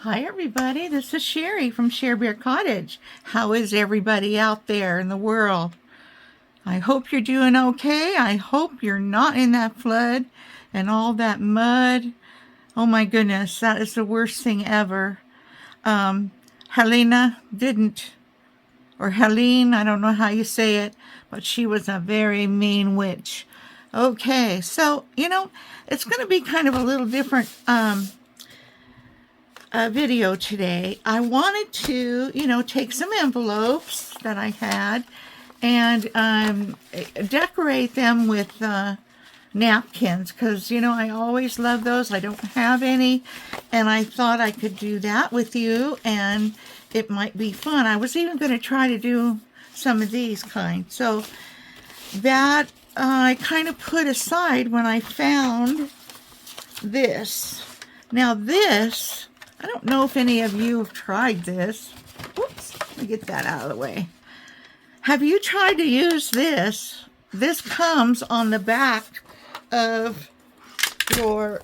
Hi everybody, this is Sherry from Share Bear Cottage. How is everybody out there in the world? I hope you're doing okay. I hope you're not in that flood and all that mud. Oh my goodness, that is the worst thing ever. Helena didn't, or Helene, I don't know how you say it, but she was a very mean witch. Okay, so, it's going to be kind of a little different video today. I wanted to, take some envelopes that I had and decorate them with napkins because, I always love those. I don't have any, and I thought I could do that with you, and it might be fun. I was even going to try to do some of these kind. So that I kind of put aside when I found this. Now this, I don't know if any of you have tried this. Whoops, let me get that out of the way. Have you tried to use this? This comes on the back of your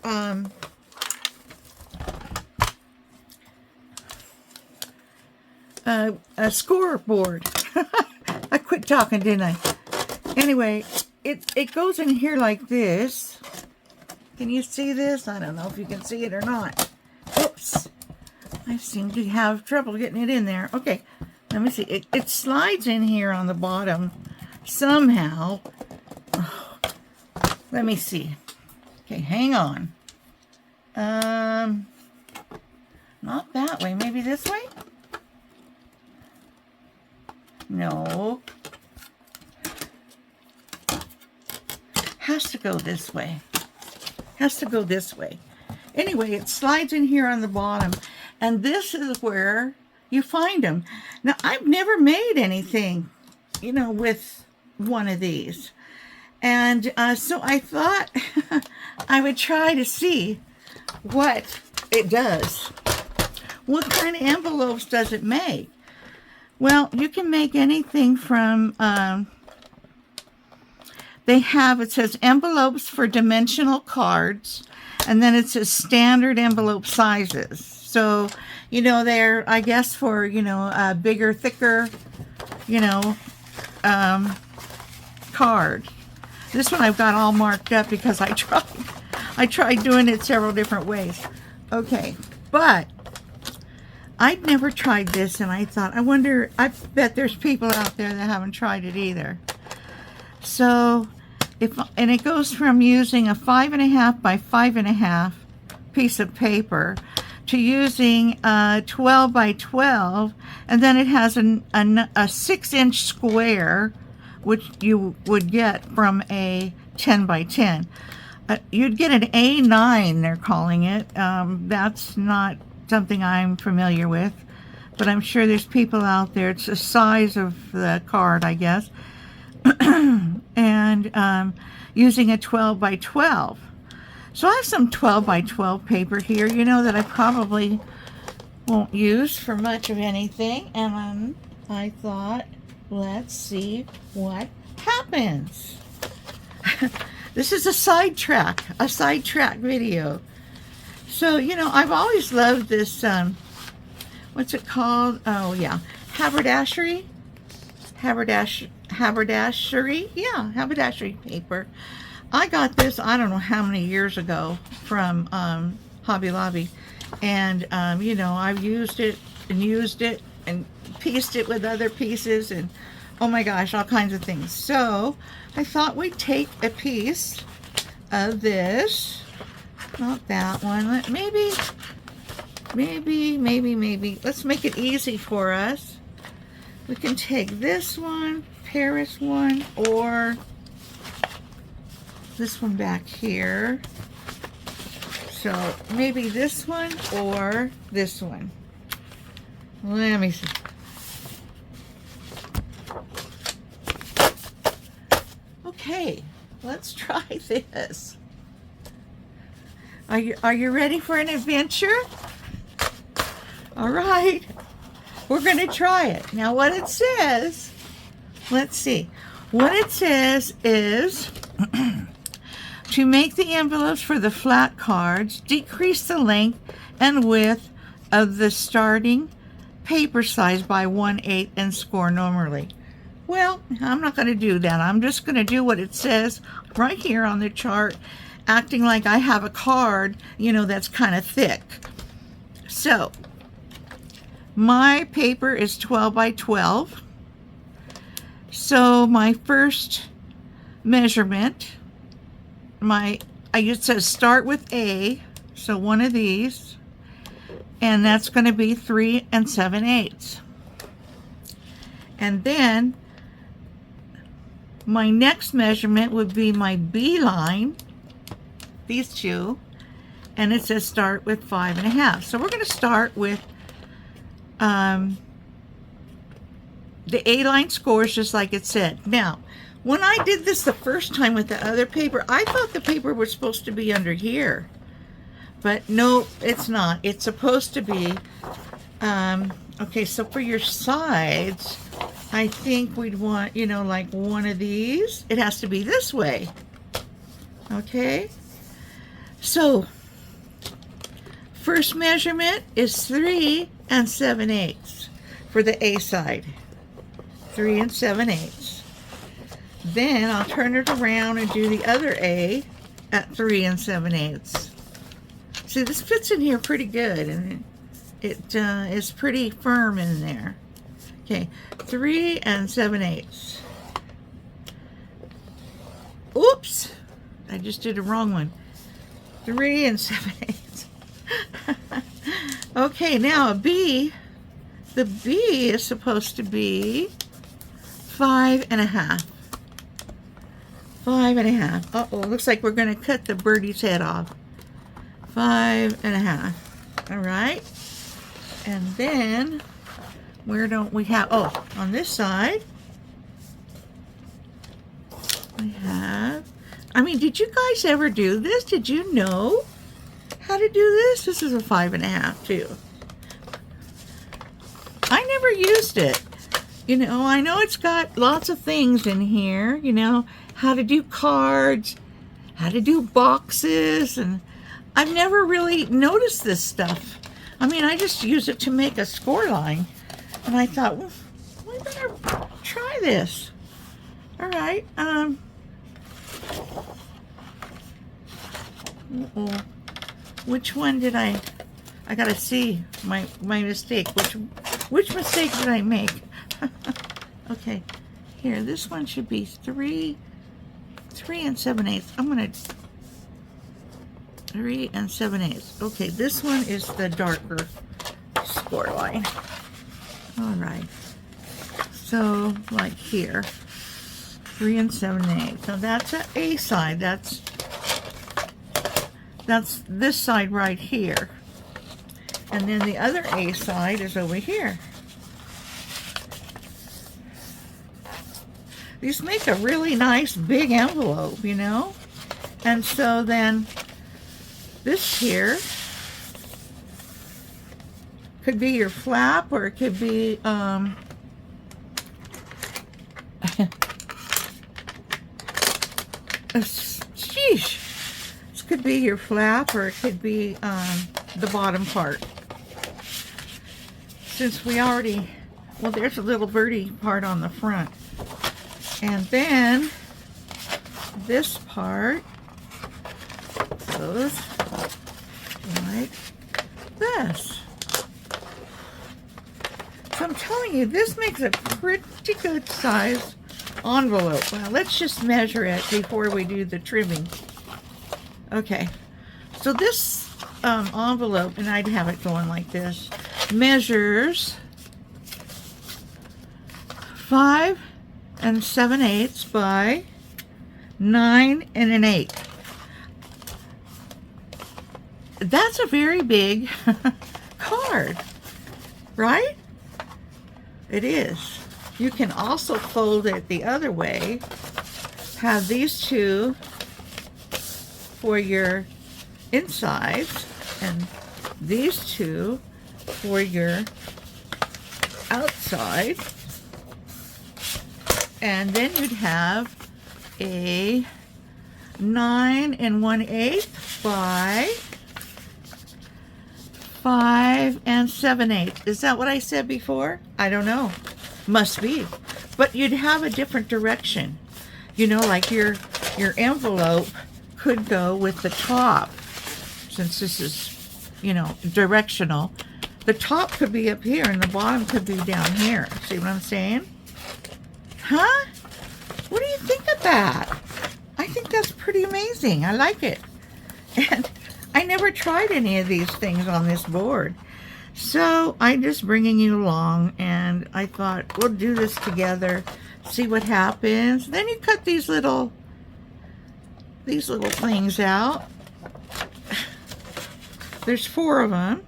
a scoreboard. I quit talking, didn't I? Anyway, it goes in here like this. Can you see this? I don't know if you can see it or not. Oops. I seem to have trouble getting it in there. Okay, let me see. It slides in here on the bottom somehow. Oh, let me see. Okay, hang on. Not that way. Maybe this way? No. Has to go this way. Has to go this way. Anyway, it slides in here on the bottom, and this is where you find them. Now, I've never made anything, with one of these. And so I thought I would try to see what it does. What kind of envelopes does it make? Well, you can make anything from, it says envelopes for dimensional cards, and then it says standard envelope sizes. So, they're, I guess, for, bigger, thicker, card. This one I've got all marked up because I tried doing it several different ways. Okay, but I'd never tried this, and I thought, I bet there's people out there that haven't tried it either. So, and it goes from using a 5.5 by 5.5 piece of paper to using 12 by 12, and then it has a 6-inch square, which you would get from a 10 by 10. You'd get an A9, they're calling it. That's not something I'm familiar with, but I'm sure there's people out there. It's the size of the card, I guess. And using a 12 by 12. So I have some 12 by 12 paper here, that I probably won't use for much of anything. And I thought, let's see what happens. This is a sidetrack video. So, I've always loved this, what's it called? Oh, yeah, haberdashery. Haberdashery paper. I got this, I don't know how many years ago from Hobby Lobby, and I've used it and pieced it with other pieces, and oh my gosh, all kinds of things. So I thought we'd take a piece of this, not that one, maybe let's make it easy for us. We can take this one, Paris one, or this one back here. So maybe this one or this one. Let me see. Okay, let's try this. Are you ready for an adventure? All right. We're going to try it. Now what it says, let's see. What it says is to make the envelopes for the flat cards, decrease the length and width of the starting paper size by 1/8 and score normally. Well, I'm not going to do that. I'm just going to do what it says right here on the chart, acting like I have a card, you know, that's kind of thick. So, my paper is 12 by 12. So, my first measurement, it says start with A, so one of these, and that's going to be 3 7/8. And then my next measurement would be my B line, these two, and it says start with 5 1/2. So we're going to start with the A line scores just like it said. Now, when I did this the first time with the other paper, I thought the paper was supposed to be under here. But no, it's not. It's supposed to be, okay, so for your sides, I think we'd want, you know, like one of these. It has to be this way. Okay? So, first measurement is 3 7/8 for the A side. 3 7/8. Then I'll turn it around and do the other A at 3 7/8. See, this fits in here pretty good, and it is pretty firm in there. Okay, 3 7/8. Oops, I just did a wrong one. 3 7/8. Okay, now a B. The B is supposed to be 5 1/2. 5 1/2. Uh-oh, looks like we're going to cut the birdie's head off. 5 1/2. All right. And then, where don't we have, oh, on this side, we have, I mean, did you guys ever do this? Did you know how to do this? This is a 5 1/2 too. I never used it. You know, I know it's got lots of things in here, you know, how to do cards, how to do boxes, and I've never really noticed this stuff. I mean, I just use it to make a score line. And I thought, well, we better try this. All right. Which one did I gotta see my mistake. Which mistake did I make? Okay. Here, this one should be 3 7/8. I'm gonna 3 7/8. Okay, this one is the darker score line. All right. So, like here, 3 7/8. So that's an A side. That's this side right here. And then the other A side is over here. These make a really nice big envelope, you know? And so then this here could be your flap, or it could be sheesh. This could be your flap, or it could be the bottom part. Since we already, well, there's a little birdie part on the front. And then this part goes like this. So I'm telling you, this makes a pretty good size envelope. Well, let's just measure it before we do the trimming. Okay, so this envelope, and I'd have it going like this, measures 5 7/8 by 9 1/8. That's a very big card, right? It is. You can also fold it the other way. Have these two for your insides, and these two for your outside. And then you'd have a 9 1/8 by 5 7/8. Is that what I said before? I don't know. Must be. But you'd have a different direction. You know, like your envelope could go with the top. Since this is, you know, directional. The top could be up here and the bottom could be down here. See what I'm saying? Huh? What do you think of that? I think that's pretty amazing. I like it. And I never tried any of these things on this board. So I'm just bringing you along, and I thought we'll do this together, see what happens. Then you cut these little things out. There's 4 of them.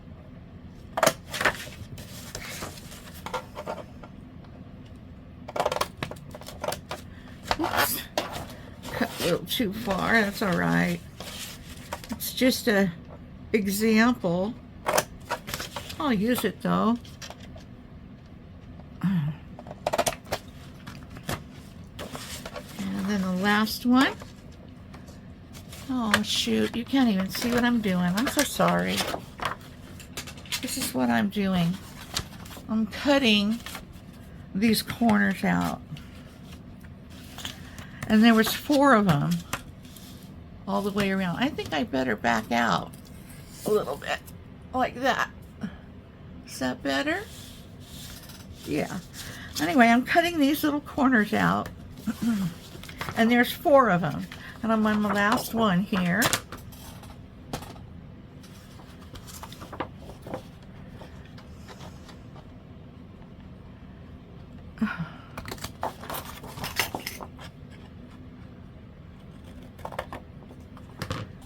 Oops. Cut a little too far. That's all right. It's just a example. I'll use it though. And then the last one. Oh shoot, you can't even see what I'm doing. I'm so sorry. This is what I'm doing. I'm cutting these corners out. And there was 4 of them all the way around. I think I better back out a little bit like that. Is that better? Yeah. Anyway, I'm cutting these little corners out. And there's 4 of them. And I'm on the last one here.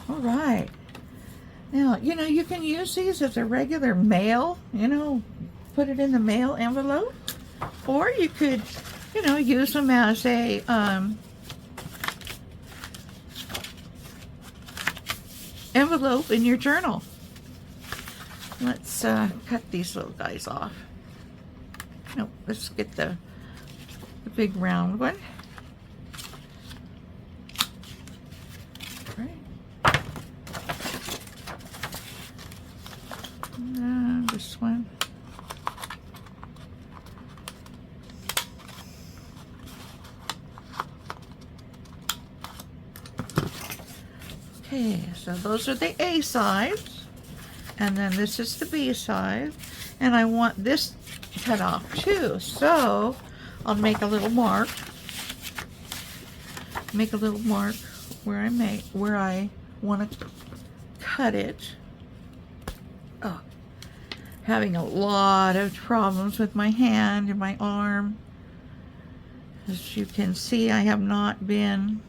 All right. Now, you know, you can use these as a regular mail, you know, put it in the mail envelope. Or you could, you know, use them as a, envelope in your journal. Let's cut these little guys off. Nope, let's get the big round one. Right. And this one. Okay, so those are the A sides, and then this is the B side, and I want this cut off too, so I'll make a little mark. Make a little mark where I want to cut it. Oh, having a lot of problems with my hand and my arm. As you can see, I have not been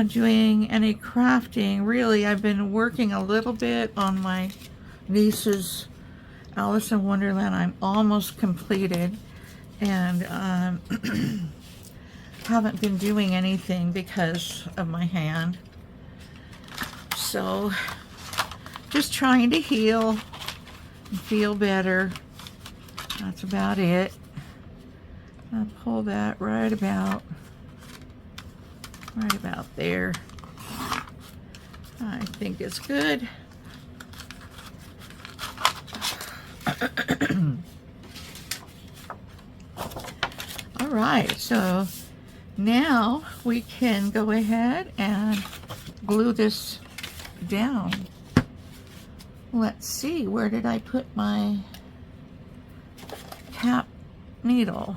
doing any crafting. Really, I've been working a little bit on my niece's Alice in Wonderland. I'm almost completed, and haven't been doing anything because of my hand. So just trying to heal and feel better. That's about it. I'll pull that right about there. I think it's good. All right, so now we can go ahead and glue this down. Let's see, where did I put my cap needle?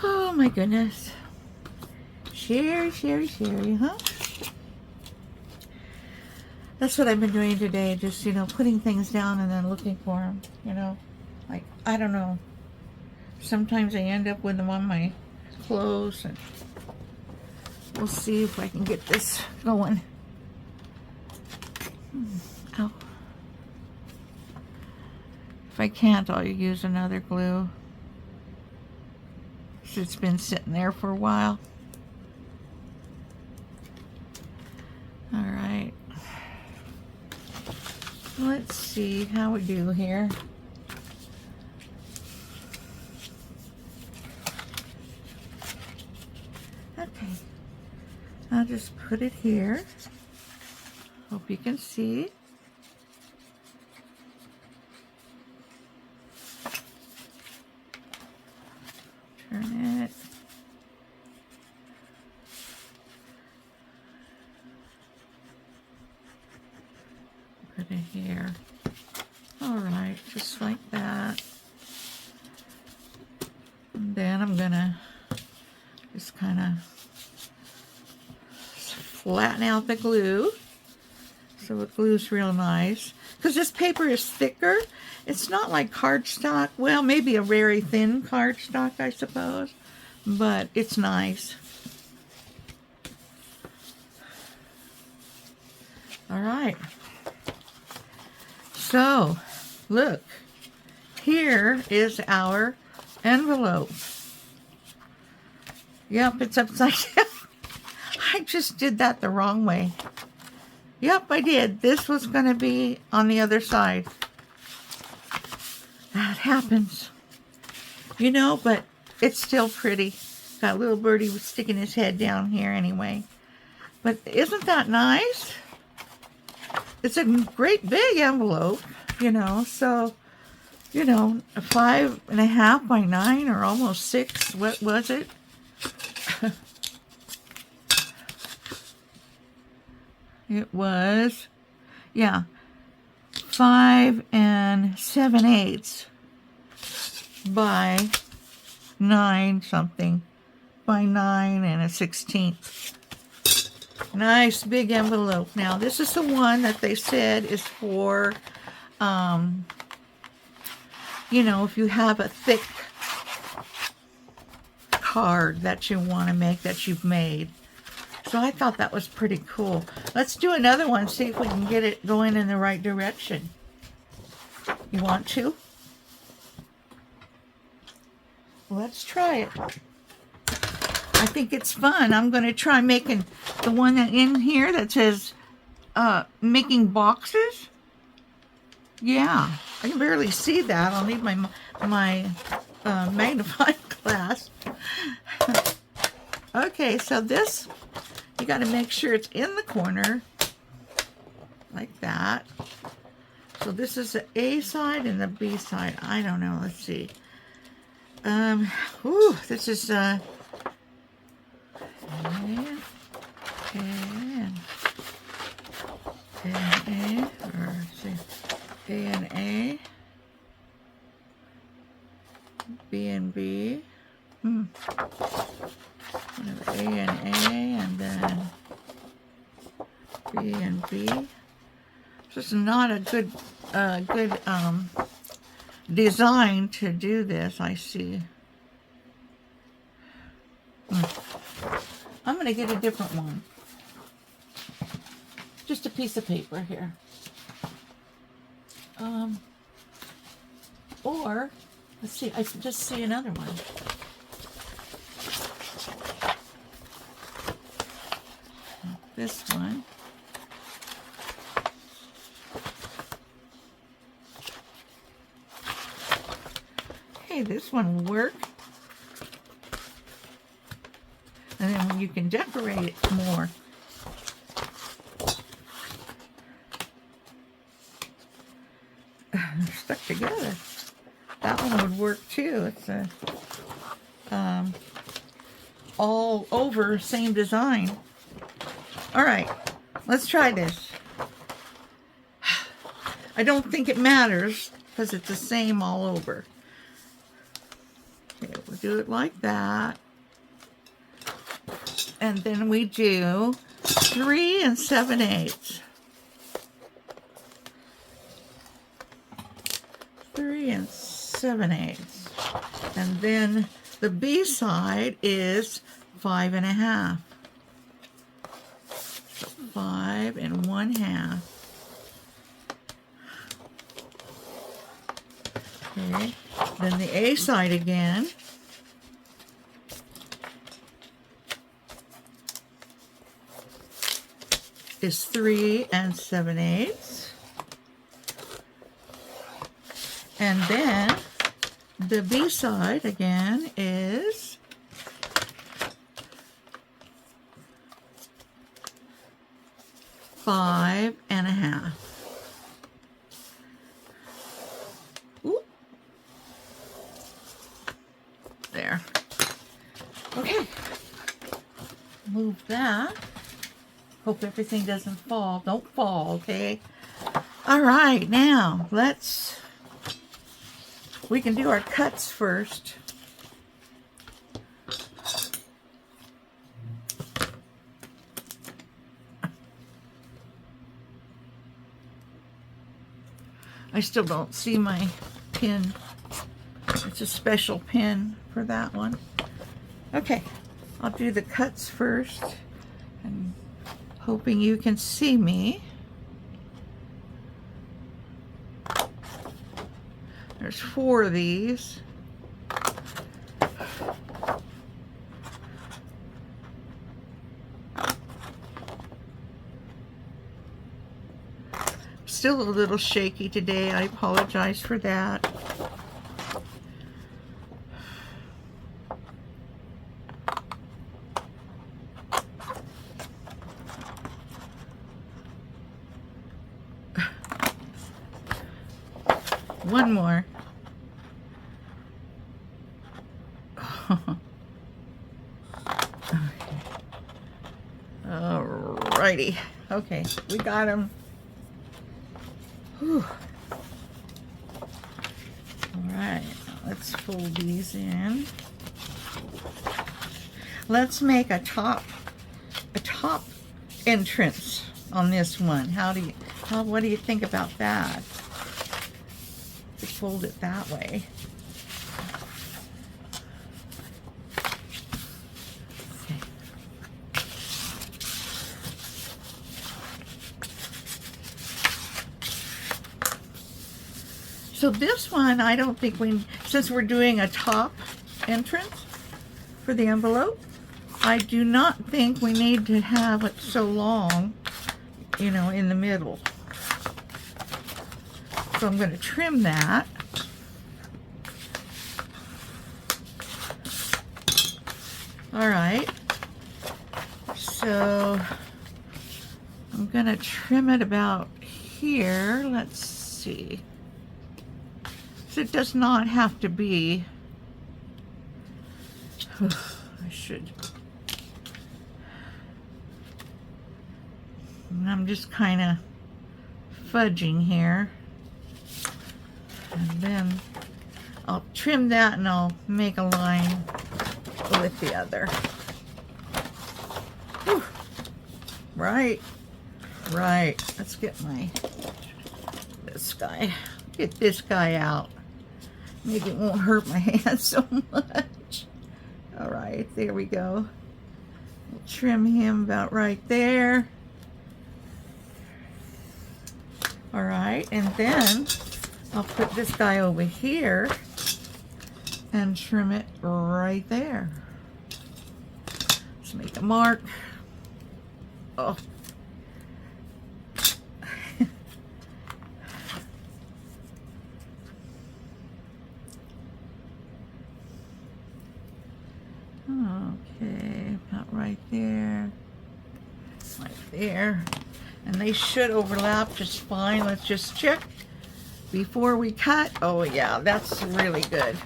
Oh my goodness. Sherry, huh? That's what I've been doing today, just, you know, putting things down and then looking for them, you know. Like, I don't know. Sometimes I end up with them on my clothes, and we'll see if I can get this going. Ow. If I can't, I'll use another glue. It's been sitting there for a while. All right. Let's see how we do here. Okay, I'll just put it here. Hope you can see. Turn it. Put it here. All right, just like that. And then I'm gonna just kind of flatten out the glue so it glues real nice. Because this paper is thicker. It's not like cardstock. Well, maybe a very thin cardstock, I suppose. But it's nice. All right. So, look. Here is our envelope. Yep, it's upside down. I just did that the wrong way. Yep, I did. This was going to be on the other side. That happens. You know, but it's still pretty. Got little birdie sticking his head down here anyway. But isn't that nice? It's a great big envelope, you know, so, you know, 5.5 by 9 or almost 6. What was it? It was, yeah, 5 7/8 by 9 something, by 9 1/16. Nice big envelope. Now this is the one that they said is for, you know, if you have a thick card that you want to make, that you've made. So I thought that was pretty cool. Let's do another one, see if we can get it going in the right direction. You want to? Let's try it. I think it's fun. I'm going to try making the one that in here that says making boxes. Yeah, I can barely see that. I'll need my magnifying glass. Okay, so this, you got to make sure it's in the corner like that. So this is the A side and the B side. I don't know. Let's see. This is A and A, or see, A and A, B and B. A and A, and then B and B. This is not a good design to do this, I see. I'm going to get a different one. Just a piece of paper here. Or, let's see, I just see another one. This one. Hey, this one will work. And then you can decorate it more. They're stuck together. That one would work too. It's a all over same design. All right, let's try this. I don't think it matters because it's the same all over. Okay, we'll do it like that. And then we do 3 7/8. 3 7/8. And then the B side is 5.5. So 5 1/2. Okay. Then the A side again. Is 3 7/8. And then the B side again is 5.5. Ooh. There. Okay. Move that. Hope everything doesn't fall. Don't fall, okay? All right, now we can do our cuts first. I still don't see my pin. It's a special pin for that one. Okay, I'll do the cuts first. I'm hoping you can see me. There's 4 of these. Still a little shaky today. I apologize for that. One more. Alrighty. Okay, we got them. Whew. Alright, let's fold these in. Let's make a top entrance on this one. What do you think about that? Fold it that way. Okay. So this one, I don't think since we're doing a top entrance for the envelope, I do not think we need to have it so long, you know, in the middle. So I'm going to trim that. All right. So I'm going to trim it about here. Let's see. So it does not have to be. I should. I'm just kind of fudging here. And then I'll trim that and I'll make a line with the other. Whew. Right. Let's get this guy out. Maybe it won't hurt my hand so much. All right, there we go. We'll trim him about right there. All right, and then I'll put this guy over here and trim it right there. Let's make a mark. Oh. Okay, about right there. Right there. And they should overlap just fine. Let's just check before we cut. Oh yeah, that's really good.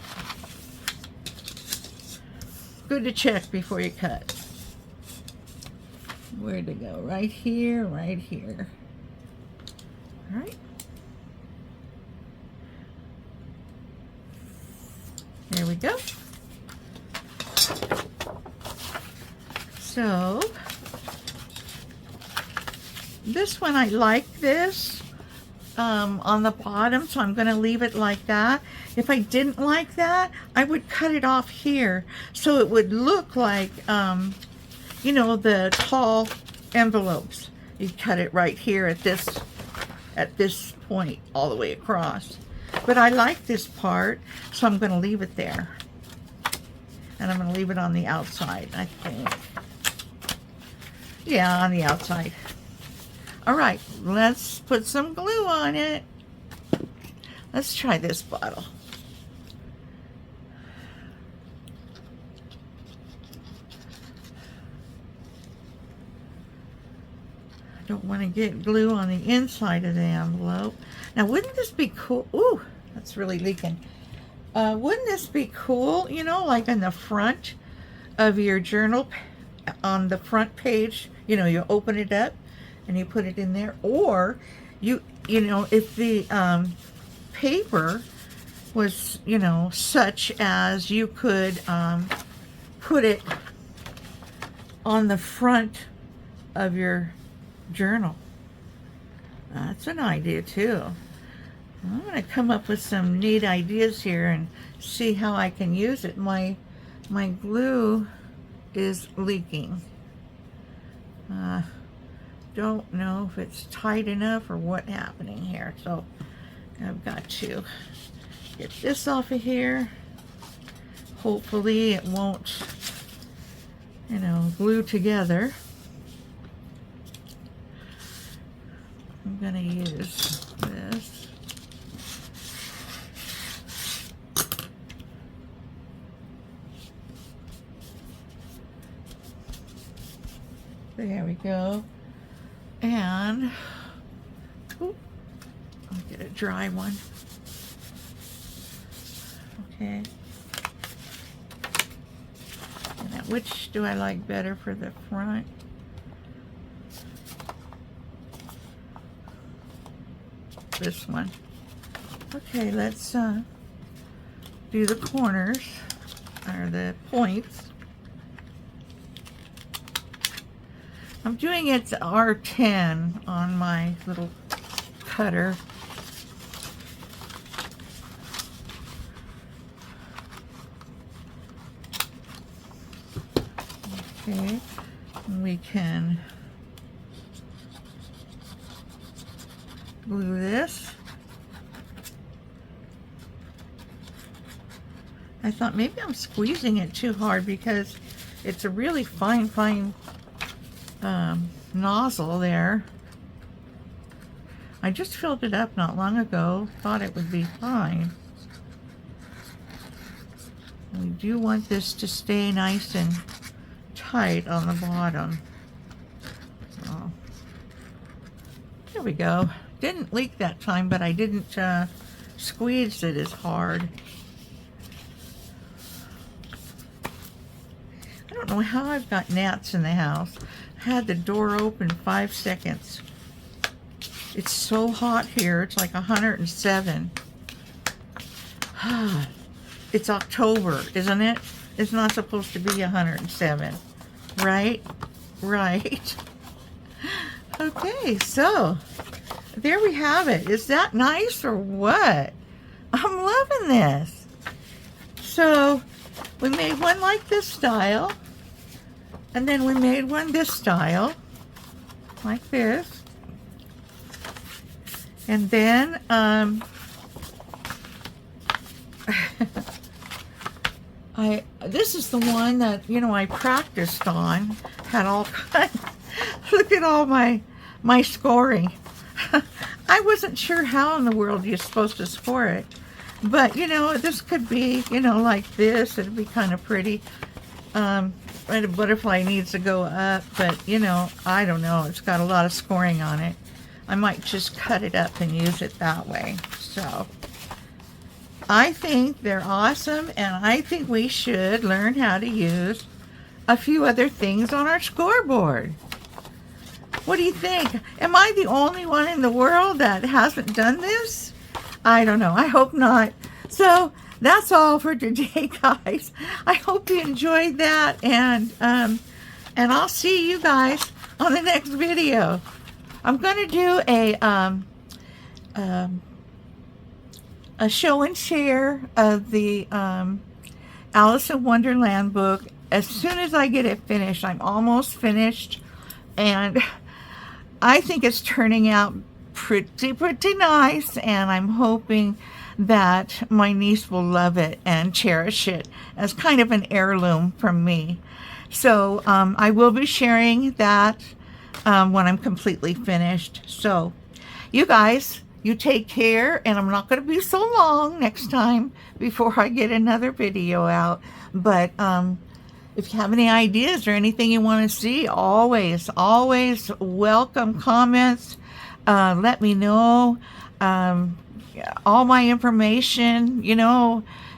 Good to check before you cut. Where'd it go? Right here, right here. All right. There we go. So this one, I like this on the bottom, so I'm going to leave it like that. If I didn't like that, I would cut it off here so it would look like, you know, the tall envelopes. You cut it right here at this point all the way across. But I like this part, so I'm going to leave it there. And I'm going to leave it on the outside, I think. Yeah, on the outside. All right, let's put some glue on it. Let's try this bottle. Don't want to get glue on the inside of the envelope. Now, wouldn't this be cool? Ooh, that's really leaking. Wouldn't this be cool, you know, like in the front of your journal, on the front page, you know, you open it up and you put it in there, or you know, if the paper was, you know, such as you could put it on the front of your journal. That's an idea too. I'm going to come up with some neat ideas here and see how I can use it. My glue is leaking. Don't know if it's tight enough or what's happening here. So I've got to get this off of here. Hopefully it won't, you know, glue together. I'm going to use this. There we go. And ooh, I'll get a dry one. Okay. And now, which do I like better for the front? This one. Okay, let's do the corners, or the points. I'm doing it to R10 on my little cutter. Okay, and we can glue this. I thought maybe I'm squeezing it too hard because it's a really fine nozzle there. I just filled it up not long ago, thought it would be fine. We do want this to stay nice and tight on the bottom. So, there we go. Didn't leak that time, but I didn't squeeze it as hard. I don't know how I've got gnats in the house. I had the door open 5 seconds. It's so hot here. It's like 107. It's October, isn't it? It's not supposed to be 107. Right? Right. Okay, so there we have it. Is that nice or what? I'm loving this. So we made one like this style, and then we made one this style, like this. And then this is the one that, you know, I practiced on. Had all kinds. Look at all my scoring. I wasn't sure how in the world you're supposed to score it, but you know, this could be, you know, like this. It'd be kind of pretty. The butterfly needs to go up, but you know, I don't know. It's got a lot of scoring on it. I might just cut it up and use it that way. So I think they're awesome, and I think we should learn how to use a few other things on our scoreboard. What do you think? Am I the only one in the world that hasn't done this? I don't know. I hope not. So that's all for today, guys. I hope you enjoyed that, and I'll see you guys on the next video. I'm going to do a show and share of the Alice in Wonderland book as soon as I get it finished. I'm almost finished, and I think it's turning out pretty nice, and I'm hoping that my niece will love it and cherish it as kind of an heirloom from me. So I will be sharing that when I'm completely finished. So you guys, you take care, and I'm not going to be so long next time before I get another video out. But If you have any ideas or anything you want to see, always welcome comments. Let me know. All my information,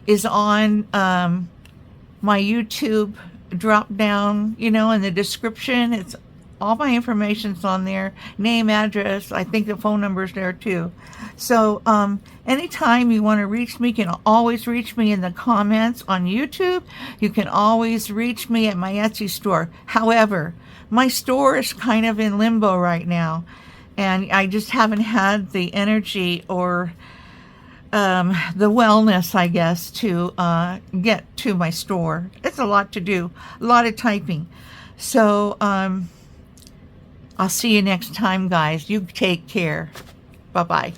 is on my YouTube drop down, in the description. It's all my information's on there. Name, address. I think the phone number's there too. So anytime you want to reach me, you can always reach me in the comments on YouTube. You can always reach me at my Etsy store. However, my store is kind of in limbo right now, and I just haven't had the energy or the wellness, I guess, to get to my store. It's a lot to do, a lot of typing. So I'll see you next time, guys. You take care. Bye-bye.